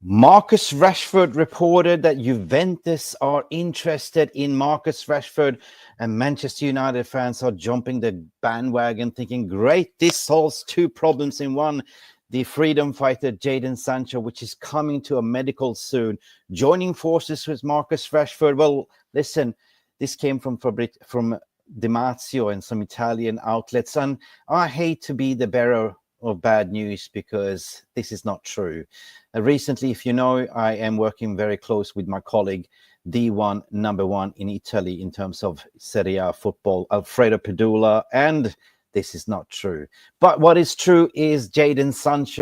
Marcus Rashford reported that Juventus are interested in Marcus Rashford, and Manchester United fans are jumping the bandwagon thinking, great, this solves two problems in one. The freedom fighter Jadon Sancho, which is coming to a medical soon, joining forces with Marcus Rashford. Well, listen, this came from Di Marzio and some Italian outlets, and I hate to be the bearer of bad news because this is not true. Recently, if you know, I am working very close with my colleague, D1 number one in Italy in terms of Serie A football, Alfredo Pedula, and this is not true. But what is true is Jadon Sancho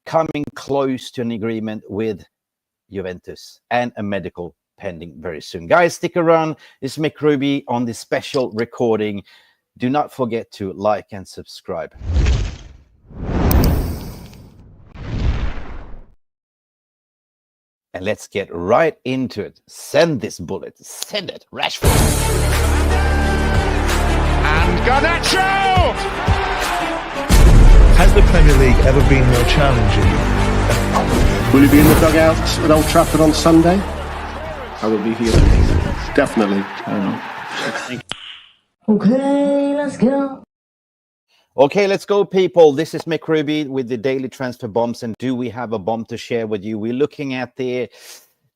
coming close to an agreement with Juventus and a medical pending very soon. Guys, stick around. It's Mick Ruby on this special recording. Do not forget to like and subscribe. And let's get right into it. Send this bullet. Send it. Rashford. And Garnacho! Has the Premier League ever been more challenging? Will you be in the dugout at Old Trafford on Sunday? I will be here. Definitely. I don't know. Okay, let's go. Okay, let's go, people. This is Mick Ruby with the Daily Transfer Bombs. And do we have a bomb to share with you? We're looking at the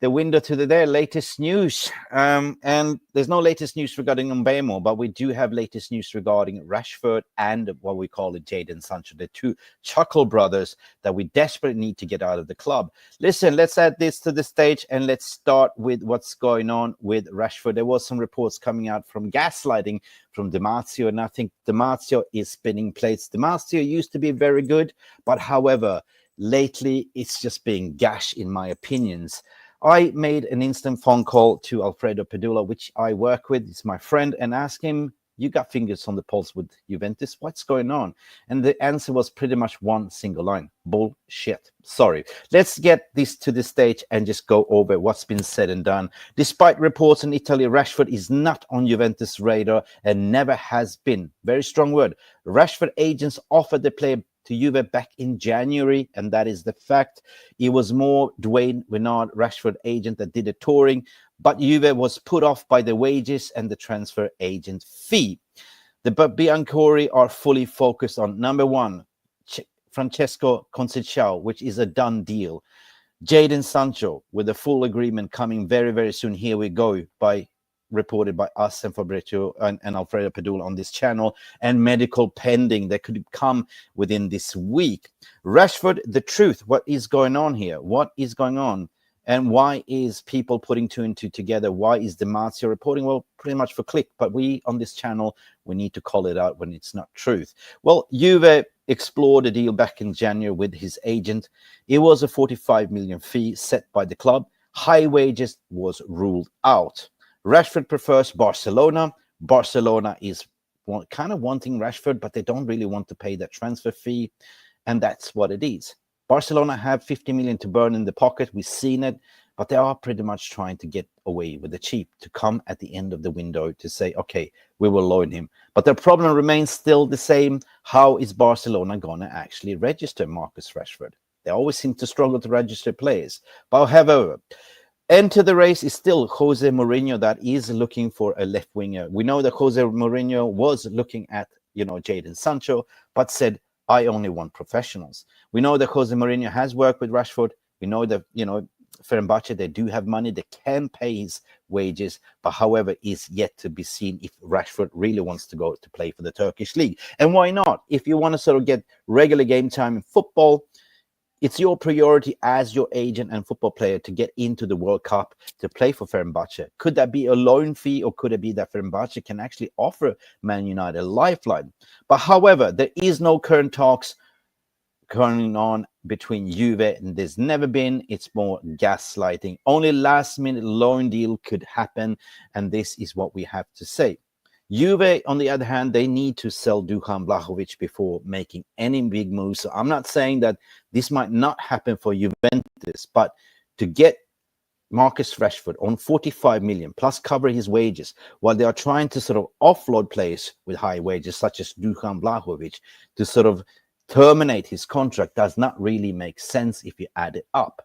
window to their latest news. And there's no latest news regarding Mbemo, but we do have latest news regarding Rashford and what we call it Jadon Sancho, the two Chuckle brothers that we desperately need to get out of the club. Listen, let's add this to the stage and let's start with what's going on with Rashford. There was some reports coming out from gaslighting from Di Marzio, and I think Di Marzio is spinning plates. Di Marzio used to be very good, but however, lately it's just being gash in my opinions. I made an instant phone call to Alfredo Pedula, which I work with. He's my friend, and asked him, you got fingers on the pulse with Juventus. What's going on? And the answer was pretty much one single line. Bullshit. Sorry. Let's get this to the stage and just go over what's been said and done. Despite reports in Italy, Rashford is not on Juventus' radar and never has been. Very strong word. Rashford agents offered the player to Juve back in January, and that is the fact. It was more Dwayne Renard, Rashford agent, that did the touring, but Juve was put off by the wages and the transfer agent fee. The Bianconeri are fully focused on, number one, Francesco Conceição, which is a done deal. Jadon Sancho, with a full agreement coming very, very soon. Here we go, reported by us and Fabrizio and Alfredo Pedula on this channel, and medical pending that could come within this week. Rashford, the truth. What is going on here? What is going on? And why is people putting two and two together? Why is Di Marzio reporting? Well, pretty much for click, but we on this channel, we need to call it out when it's not truth. Well, Juve explored a deal back in January with his agent. It was a 45 million fee set by the club. High wages was ruled out. Rashford prefers Barcelona. Barcelona is kind of wanting Rashford, but they don't really want to pay that transfer fee. And that's what it is. Barcelona have 50 million to burn in the pocket. We've seen it, but they are pretty much trying to get away with the cheap, to come at the end of the window to say, okay, we will loan him. But the problem remains still the same. How is Barcelona going to actually register Marcus Rashford? They always seem to struggle to register players. But however, enter the race is still Jose Mourinho, that is looking for a left winger. We know that Jose Mourinho was looking at, Jadon Sancho, but said, I only want professionals. We know that Jose Mourinho has worked with Rashford. We know that, Fenerbahçe, they do have money. They can pay his wages, but however, is yet to be seen if Rashford really wants to go to play for the Turkish league. And why not? If you want to sort of get regular game time in football, it's your priority as your agent and football player to get into the World Cup to play for Fenerbahçe. Could that be a loan fee, or could it be that Fenerbahçe can actually offer Man United a lifeline? But however, there is no current talks going on between Juve, and there's never been. It's more gaslighting. Only last-minute loan deal could happen, and this is what we have to say. Juve, on the other hand, they need to sell Dušan Vlahović before making any big moves. So I'm not saying that this might not happen for Juventus, but to get Marcus Rashford on 45 million plus cover his wages while they are trying to sort of offload players with high wages, such as Dušan Vlahović, to sort of terminate his contract does not really make sense if you add it up.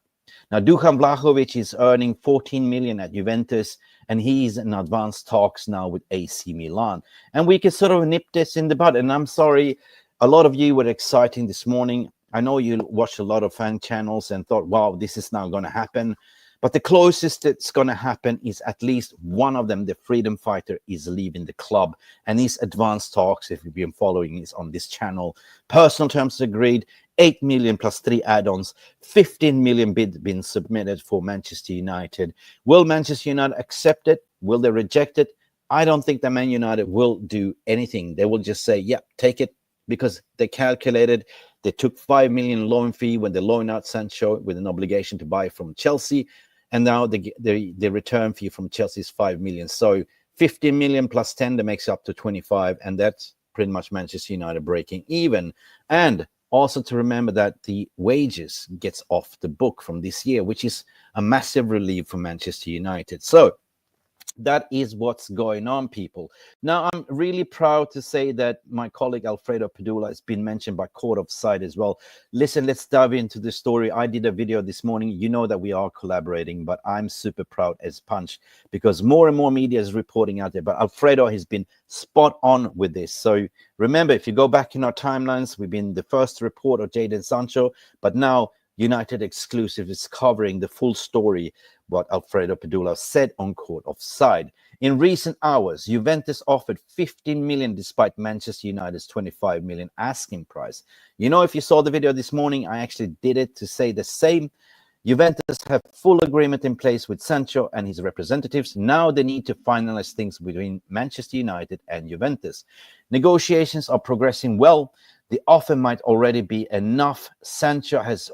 Now, Dušan Vlahović is earning 14 million at Juventus, and he's in advanced talks now with AC Milan. And we can sort of nip this in the bud. And I'm sorry, a lot of you were exciting this morning. I know you watched a lot of fan channels and thought, wow, this is now going to happen. But the closest it's going to happen is at least one of them, the freedom fighter, is leaving the club. And these advanced talks, if you've been following this on this channel, personal terms agreed, 8 million plus 3 add-ons, 15 million bid been submitted for Manchester United. Will Manchester United accept it? Will they reject it? I don't think that Man United will do anything. They will just say, yeah, take it, because they calculated. They took 5 million loan fee when they loaned out Sancho with an obligation to buy from Chelsea. And now the return fee from Chelsea is 5 million. So 15 million plus 10, that makes up to 25. And that's pretty much Manchester United breaking even. And also to remember that the wages gets off the book from this year, which is a massive relief for Manchester United. So that is what's going on, people. Now, I'm really proud to say that my colleague Alfredo Padula has been mentioned by Court Offside as well. Listen, let's dive into the story. I did a video this morning. You know that we are collaborating, but I'm super proud as punch because more and more media is reporting out there. But Alfredo has been spot on with this. So remember, if you go back in our timelines, we've been the first to report of Jadon Sancho, but now United Exclusive is covering the full story, what Alfredo Padula said on Court Offside. In recent hours, Juventus offered 15 million despite Manchester United's 25 million asking price. You know, if you saw the video this morning, I actually did it to say the same. Juventus have full agreement in place with Sancho and his representatives. Now they need to finalize things between Manchester United and Juventus. Negotiations are progressing well. The offer might already be enough. Sancho has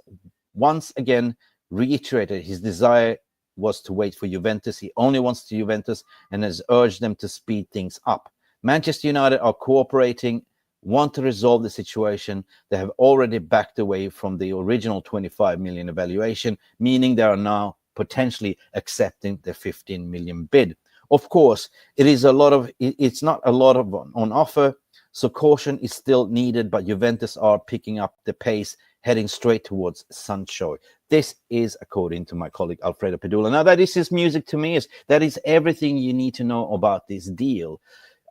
once again reiterated his desire was to wait for Juventus. He only wants to Juventus and has urged them to speed things up. Manchester United are cooperating, want to resolve the situation. They have already backed away from the original 25 million evaluation, meaning they are now potentially accepting the 15 million bid. Of course, it's not a lot of on offer, so caution is still needed, but Juventus are picking up the pace, heading straight towards Sancho. This is according to my colleague Alfredo Padula. Now, that is his music to me. That is everything you need to know about this deal.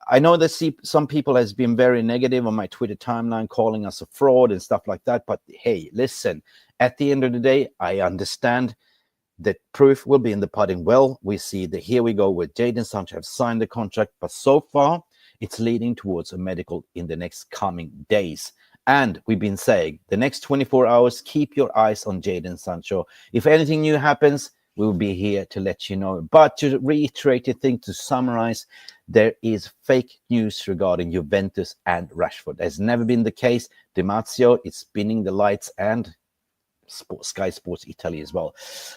I know that some people has been very negative on my Twitter timeline, calling us a fraud and stuff like that. But hey, listen, at the end of the day, I understand that proof will be in the pudding. Well, we see that here we go with Jadon Sancho have signed the contract, but so far it's leading towards a medical in the next coming days. And we've been saying the next 24 hours, keep your eyes on Jadon Sancho. If anything new happens, we will be here to let you know. But to reiterate the thing, to summarize, there is fake news regarding Juventus and Rashford. Has never been the case. Di Marzio is spinning the lights, and Sky Sports Italy as well.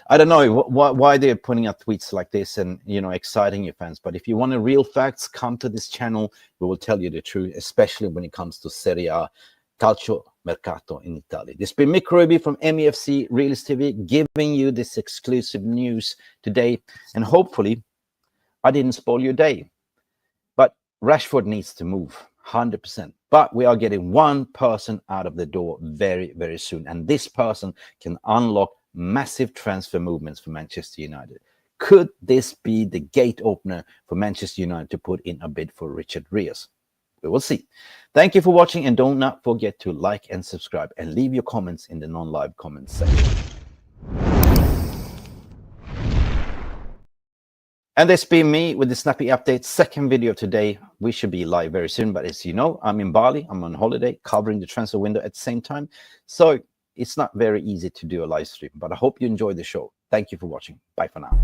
I don't know why they're putting out tweets like this and, you know, exciting your fans. But if you want the real facts, come to this channel. We will tell you the truth, especially when it comes to Serie A, Calcio Mercato in Italy. This has been Mick Ruby from MEFC Realist TV, giving you this exclusive news today. And hopefully, I didn't spoil your day. But Rashford needs to move, 100%. But we are getting one person out of the door very, very soon. And this person can unlock massive transfer movements for Manchester United. Could this be the gate opener for Manchester United to put in a bid for Richard Rios? We will see. Thank you for watching, and do not forget to like and subscribe and leave your comments in the non-live comments section. And this been me with the Snappy Update, second video of today. We should be live very soon, but as you know, I'm in Bali. I'm on holiday covering the transfer window at the same time. So it's not very easy to do a live stream, but I hope you enjoyed the show. Thank you for watching. Bye for now.